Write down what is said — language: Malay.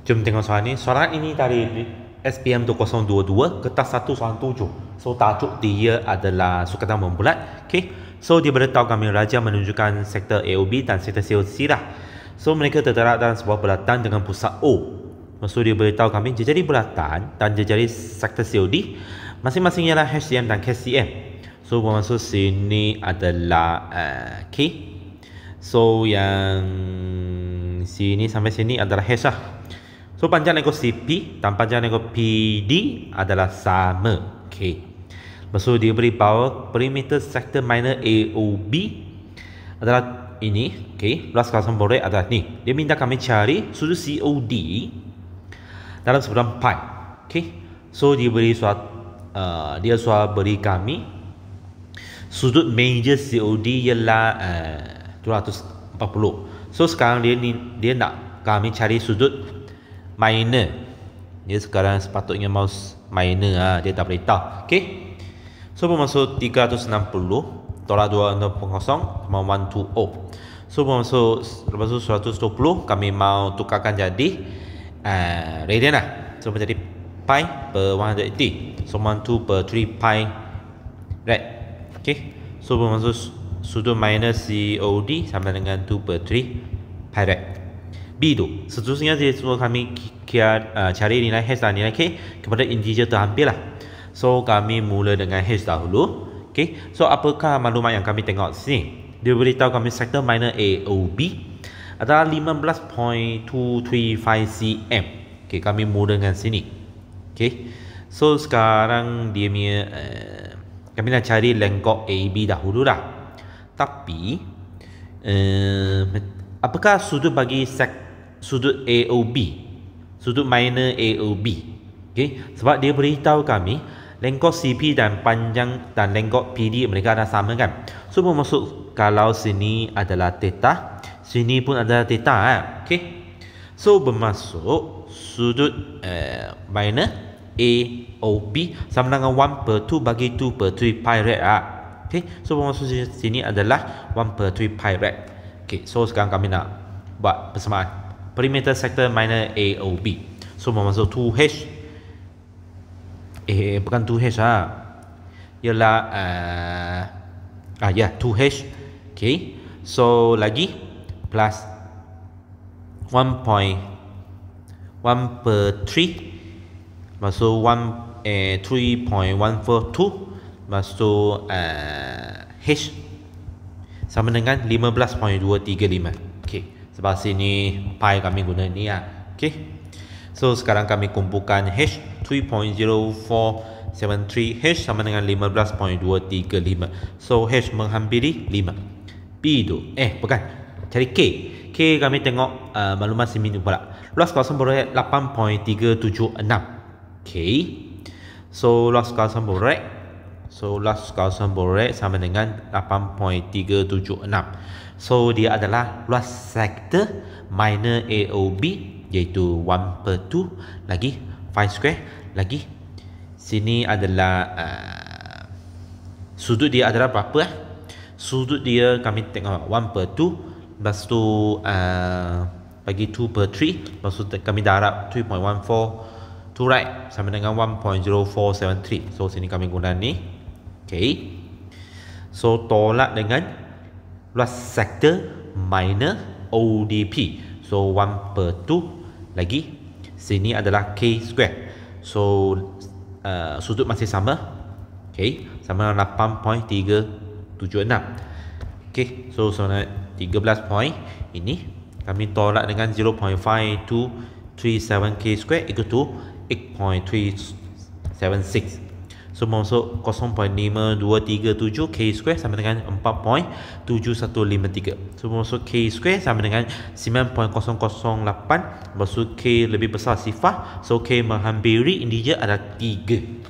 Jom tengok soalan ni. Soalan ini dari SPM 2022 kertas 1 soalan 7. So tajuk dia adalah sukatan membulat. Okay. So dia beritahu kami raja menunjukkan sektor AOB dan sektor COC lah. So mereka tertera dalam sebuah bulatan dengan pusat O. So dia beritahu kami jejari bulatan dan jejari sektor COD masing-masing ialah HCM dan KCM. So bermaksud sini adalah K. So yang sini sampai sini adalah H lah. So panjang lengkung CP dan panjang lengkung PD adalah sama. Okay. Lepas tu dia beritahu perimeter sektor minor AOB adalah ini. Okay. Luas kawasan borek adalah ni. Dia minta kami cari sudut COD dalam sebutan pi. Okay. So dia beri beri kami sudut major COD ialah 240. So sekarang dia nak kami cari sudut minor. Dia sekarang sepatutnya mouse minor dia tak beritahu. Okey. So bermaksud 360 tolak 260 sama 120. So bermaksud lepas tu 120 kami mau tukarkan jadi radian lah. So menjadi pi per 180. So 12 per 3 pi rad. Okey. So bermaksud sudut minor COD sama dengan 2 per 3 pi rad. B tu seterusnya dia suruh kami cari nilai H dan nilai K kepada integer terhampir lah. So kami mula dengan H dahulu. Okay. So apakah maklumat yang kami tengok sini? Dia beritahu kami sektor minor AOB adalah 15.235 cm. Okay, kami mula dengan sini. Okay. So sekarang dia punya kami nak cari lengkok AB dahulu lah. Tapi apakah sudut bagi sudut AOB, sudut minor AOB? Okay. Sebab dia beritahu kami lengkok CP dan panjang dan lengkok PD mereka ada sama kan. So bermaksud kalau sini adalah theta, sini pun adalah theta. Okay. So bermaksud sudut minor AOB sama dengan 1 per 2 bagi 2 per 3 pi rad. Okay. So bermaksud sini adalah 1 per 3 pi rad. Okay. So sekarang kami nak buat persamaan perimeter sektor minor AOB. So bermaksud 2H bukan 2H ialah 2H. Okay. So lagi plus 1 per 3 masuk 3.142 masuk H sama dengan 15.235. Okay. Sebab sini pi kami guna ni lah. Okay. So sekarang kami kumpulkan H 3.0473 H sama dengan 15.235. So H menghampiri 5. P tu bukan, cari K. K kami tengok maklumat sini pula. Luas kawasan borek 8.376. Okay. So luas kawasan borek sama dengan 8.376. So dia adalah luas sektor minor AOB iaitu 1 per 2 lagi 5 square lagi sini adalah sudut dia adalah berapa sudut dia kami tengok 1 per 2 lepas tu bagi 2 per 3 lepas tu kami darab 3.14 to right sama dengan 1.0473. So sini kami guna ni. Okay. So tolak dengan luas sektor minor ODP. So 1 per 2 lagi sini adalah K square. So sudut masih sama. Okay. Sama dengan 8.376. Okay. So sama 13 point ini kami tolak dengan 0.5237 K square equal to 8.376. So masuk 0.5237 K square sama dengan 4.7153. So masuk K square sama dengan 9.008. Masuk K lebih besar sifar. So K menghampiri integer adalah 3.